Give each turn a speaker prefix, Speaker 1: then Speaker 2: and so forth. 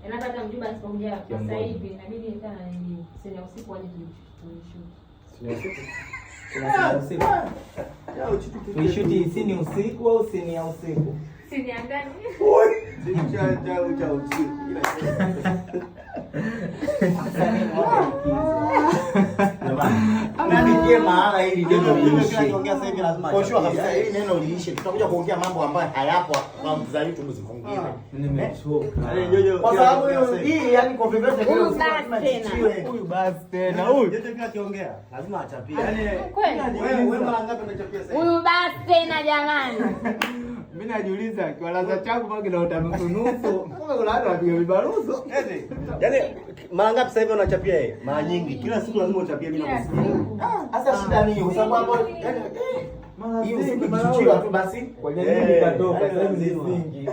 Speaker 1: Na hata mjumba asipokuja kwa sasa hivi inabidi tena ni sina usiku waje tulishoot. Sina usiku. Kuna usiku. Tulishoot sini usiku au sini ya usiku? Sini ya ndani. Oi. Cha usiku.
Speaker 2: Niambie maana hili neno liishe. Tunaongea sasa hivi lazima. Kwa sure kabisa hili neno liishe. Tutakuja kuongea mambo ambayo hayapo kwa mzazi wetu mziki mwingine. Nimechoka. Kwa sababu hii yani kwa vyovyote vile huyu basi tena. Huyu yote pia akiongea lazima achapie. Yani wewe mara ngapi unachapia sasa?
Speaker 1: Huyu basi tena jamani.
Speaker 2: Mimi najiuliza kwa ladha changu mpaka kinaota nusu. Kumbe kuna watu wapiga vibaruso. Yaani mara ngapi sasa hivi unachapia yeye? Mara nyingi. Kila siku lazima uchapie bila kusikia. Sasa shida ni kwa sababu hapo yaani hiyo usiku kichichiwa tu basi. Kwa nini nikatoka sasa hivi ni singi.